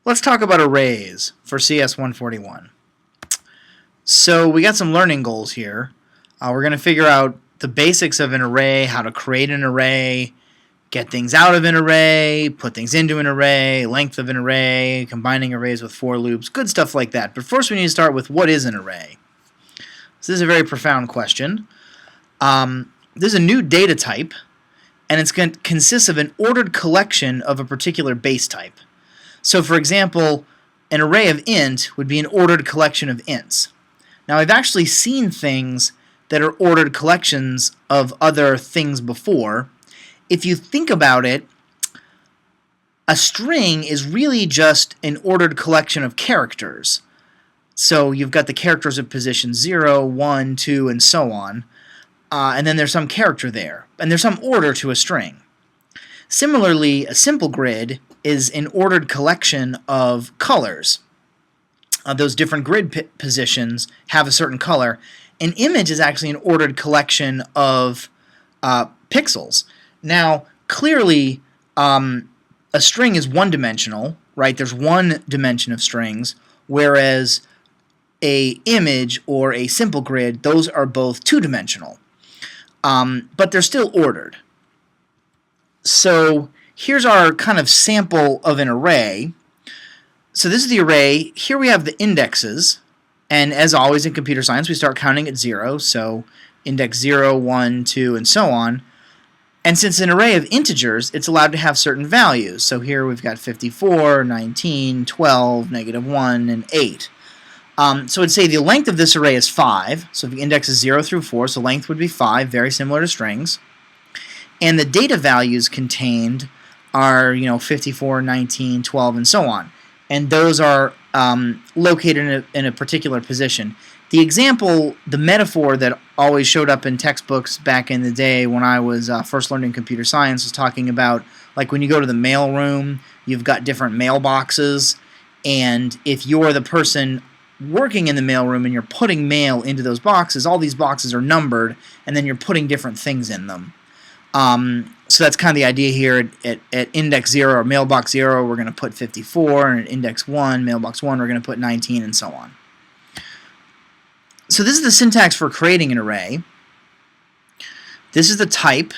Let's talk about arrays for CS 141. So we got some learning goals here. We're going to figure out the basics of an array, how to create an array, get things out of an array, put things into an array, length of an array, combining arrays with for loops, good stuff like that. But first we need to start with what is an array. So this is a very profound question. This is a new data type, and it's going to consist of an ordered collection of a particular base type. So for example, an array of int would be an ordered collection of ints. Now I've actually seen things that are ordered collections of other things before. If you think about it, a string is really just an ordered collection of characters. So you've got the characters of position 0, 1, 2, and so on. And then there's some character there. And there's some order to a string. Similarly, a simple grid is an ordered collection of colors. Those different grid positions have a certain color. An image is actually an ordered collection of pixels. Now, clearly, a string is one-dimensional, right? There's one dimension of strings, whereas a image or a simple grid, those are both two-dimensional. But they're still ordered. So here's our kind of sample of an array. So this is the array. Here we have the indexes. And as always in computer science, we start counting at 0. So index 0, 1, 2, and so on. And since an array of integers, it's allowed to have certain values. So here we've got 54, 19, 12, -1, and 8. So I'd say the length of this array is 5. So the index is 0 through 4, so length would be 5, very similar to strings. And the data values contained are, 54, 19, 12, and so on. And those are located in a particular position. The example, the metaphor that always showed up in textbooks back in the day when I was first learning computer science was talking about, like when you go to the mail room, you've got different mailboxes, and if you're the person working in the mailroom and you're putting mail into those boxes, all these boxes are numbered, and then you're putting different things in them. So that's kind of the idea here. At index 0 or mailbox 0, we're going to put 54, and at index 1, mailbox 1, we're going to put 19, and so on. So this is the syntax for creating an array. This is the type.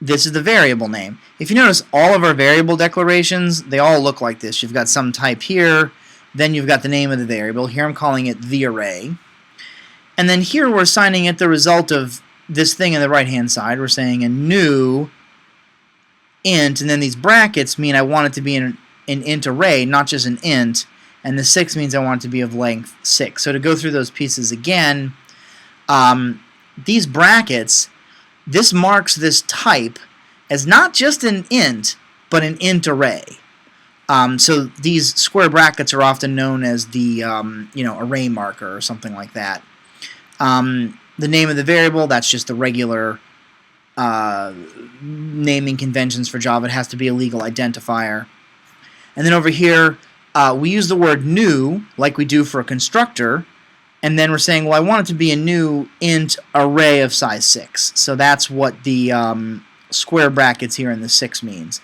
This is the variable name. If you notice, all of our variable declarations, they all look like this. You've got some type here, then you've got the name of the variable. Here I'm calling it the array. And then here we're assigning it the result of this thing on the right-hand side. We're saying a new int, and then these brackets mean I want it to be an int array, not just an int, and the 6 means I want it to be of length 6. So to go through those pieces again, these brackets, this marks this type as not just an int, but an int array. So these square brackets are often known as the array marker or something like that. The name of the variable, that's just the regular naming conventions for Java. It has to be a legal identifier. And then over here, we use the word new, like we do for a constructor, and then we're saying, well, I want it to be a new int array of size 6. So that's what the square brackets here in the 6 means.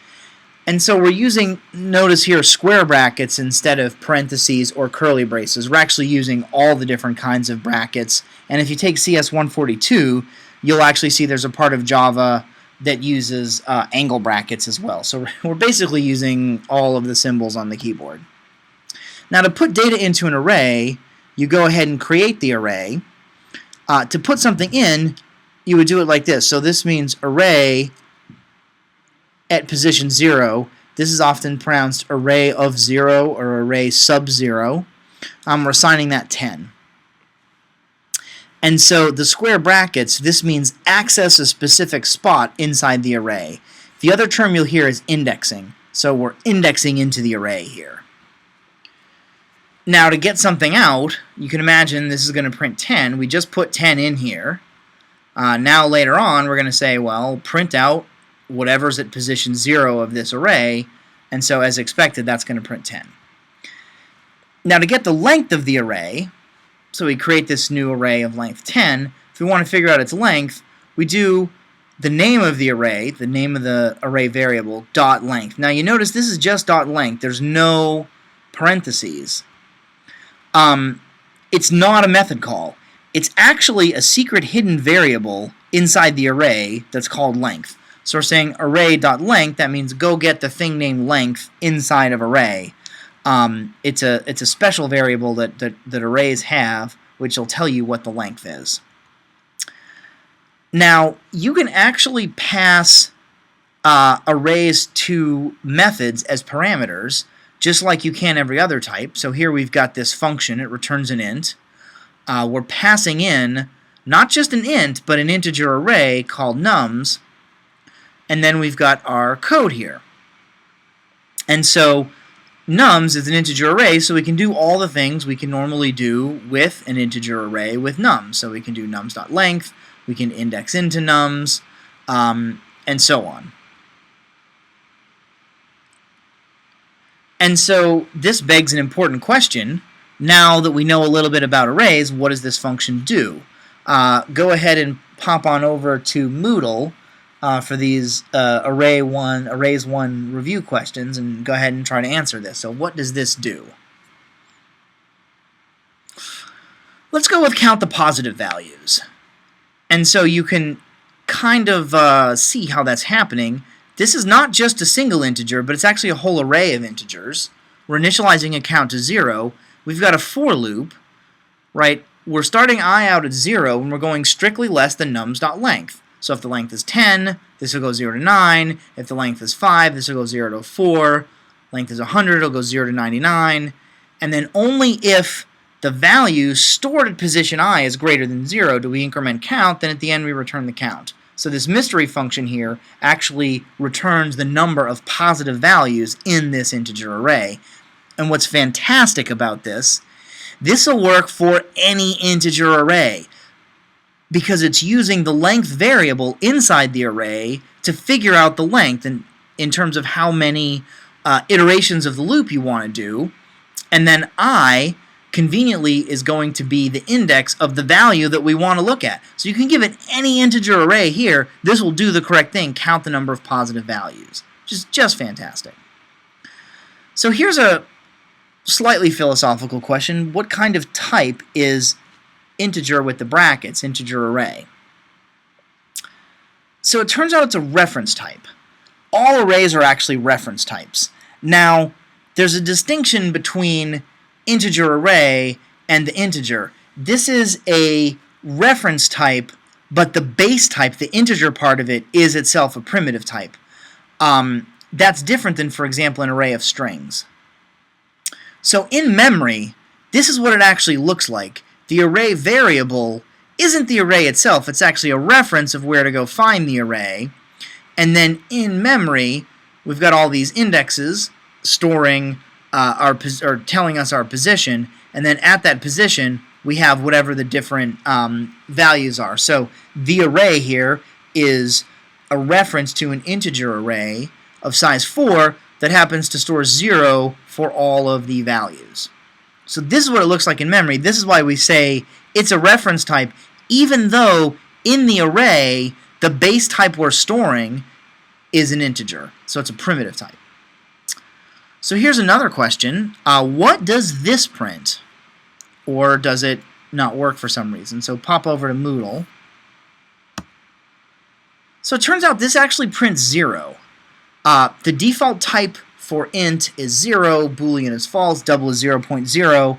And so we're using, notice here, square brackets instead of parentheses or curly braces. We're actually using all the different kinds of brackets. And if you take CS 142, you'll actually see there's a part of Java that uses angle brackets as well. So we're basically using all of the symbols on the keyboard. Now to put data into an array, you go ahead and create the array. To put something in, you would do it like this. So this means array at position 0. This is often pronounced array of 0 or array sub 0. We're assigning that 10. And so the square brackets, this means access a specific spot inside the array. The other term you'll hear is indexing. So we're indexing into the array here. Now to get something out, you can imagine this is going to print 10. We just put 10 in here. Now later on we're going to say, well, print out whatever's at position 0 of this array, and so as expected that's going to print 10. Now to get the length of the array, so we create this new array of length 10. If we want to figure out its length, we do the name of the array, the name of the array variable, dot length. Now you notice this is just dot length. There's no parentheses, it's not a method call. It's actually a secret hidden variable inside the array that's called length. So we're saying array.length, that means go get the thing named length inside of array. It's a special variable that arrays have, which will tell you what the length is. Now, you can actually pass arrays to methods as parameters, just like you can every other type. So here we've got this function. It returns an int. We're passing in not just an int, but an integer array called nums. And then we've got our code here. And so nums is an integer array, so we can do all the things we can normally do with an integer array with nums. So we can do nums.length, we can index into nums, and so on. And so this begs an important question. Now that we know a little bit about arrays, what does this function do? Go ahead and pop on over to Moodle for these Arrays 1 review questions and go ahead and try to answer this. So what does this do? Let's go with count the positive values. And so you can kind of see how that's happening. This is not just a single integer, but it's actually a whole array of integers. We're initializing a count to 0. We've got a for loop, right? We're starting I out at 0, and we're going strictly less than nums.length. So if the length is 10, this will go 0 to 9. If the length is 5, this will go 0 to 4. Length is 100, it'll go 0 to 99. And then only if the value stored at position I is greater than 0 do we increment count, then at the end we return the count. So this mystery function here actually returns the number of positive values in this integer array. And what's fantastic about this will work for any integer array because it's using the length variable inside the array to figure out the length in terms of how many iterations of the loop you want to do. And then I conveniently is going to be the index of the value that we want to look at. So you can give it any integer array here. This will do the correct thing, count the number of positive values, which is just fantastic. So here's a slightly philosophical question. What kind of type is integer with the brackets, integer array? So it turns out it's a reference type. All arrays are actually reference types. Now, there's a distinction between integer array and the integer. This is a reference type, but the base type, the integer part of it, is itself a primitive type. That's different than, for example, an array of strings. So in memory, this is what it actually looks like. The array variable isn't the array itself. It's actually a reference of where to go find the array. And then in memory, we've got all these indexes storing or telling us our position, and then at that position we have whatever the different values are. So the array here is a reference to an integer array of size 4 that happens to store 0 for all of the values. So this is what it looks like in memory. This is why we say it's a reference type, even though in the array the base type we're storing is an integer. So it's a primitive type. So here's another question. What does this print? Or does it not work for some reason? So pop over to Moodle. So it turns out this actually prints 0. The default type for int is 0, Boolean is false, double is 0.0.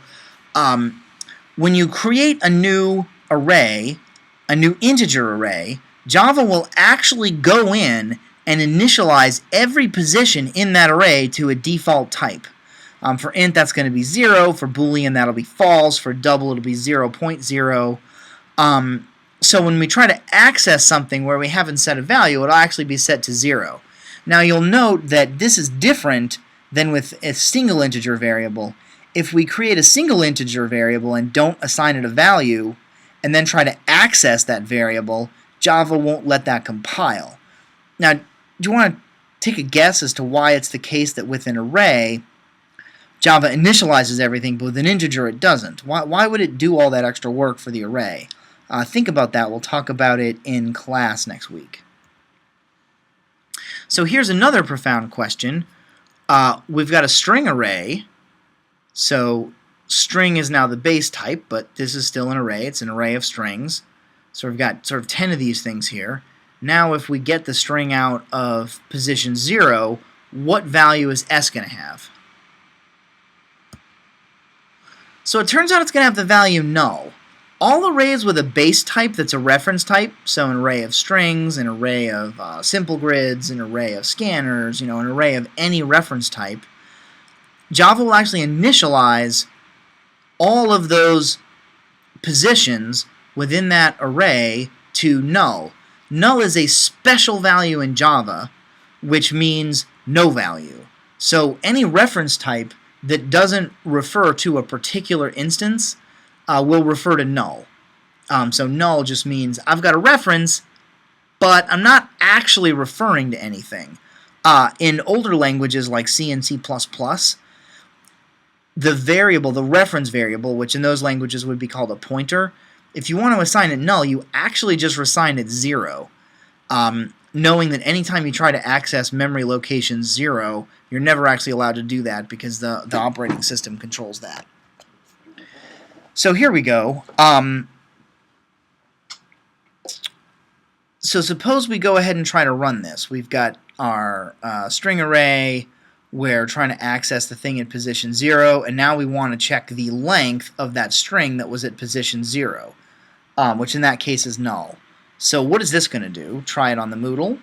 When you create a new array, a new integer array, Java will actually go in and initialize every position in that array to a default type. For int, that's going to be 0. For Boolean, that'll be false. For double, it'll be 0.0. So when we try to access something where we haven't set a value, it'll actually be set to 0. Now you'll note that this is different than with a single integer variable. If we create a single integer variable and don't assign it a value, and then try to access that variable, Java won't let that compile. Now, do you want to take a guess as to why it's the case that with an array, Java initializes everything, but with an integer it doesn't? Why would it do all that extra work for the array? Think about that. We'll talk about it in class next week. So here's another profound question. We've got a string array, So string is now the base type, but this is still an array. It's an array of strings. So we've got sort of 10 of these things here. Now if we get the string out of position 0, what value is s going to have? So it turns out it's going to have the value null. All arrays with a base type that's a reference type, so an array of strings, an array of simple grids, an array of scanners, an array of any reference type, Java will actually initialize all of those positions within that array to null. Null is a special value in Java, which means no value. So any reference type that doesn't refer to a particular instance will refer to null. So null just means I've got a reference, but I'm not actually referring to anything. In older languages like C and C++, the variable, the reference variable, which in those languages would be called a pointer, if you want to assign it null, you actually just assign it 0, knowing that anytime you try to access memory location 0, you're never actually allowed to do that because the operating system controls that. So here we go. So suppose we go ahead and try to run this. We've got our string array. We're trying to access the thing at position 0, and now we want to check the length of that string that was at position 0, which in that case is null. So what is this going to do? Try it on the Moodle.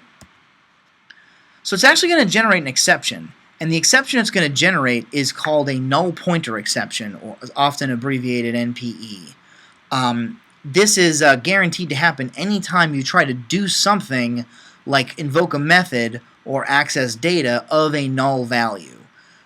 So it's actually going to generate an exception, and the exception it's going to generate is called a null pointer exception, or often abbreviated NPE. This is guaranteed to happen anytime you try to do something like invoke a method or access data of a null value.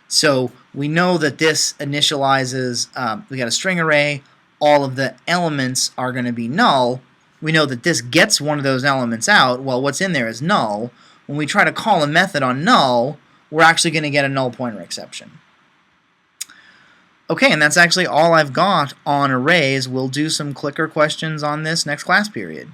So we know that this initializes, we got a string array, all of the elements are going to be null. We know that this gets one of those elements out. Well, what's in there is null. When we try to call a method on null, we're actually going to get a null pointer exception. Okay, and that's actually all I've got on arrays. We'll do some clicker questions on this next class period.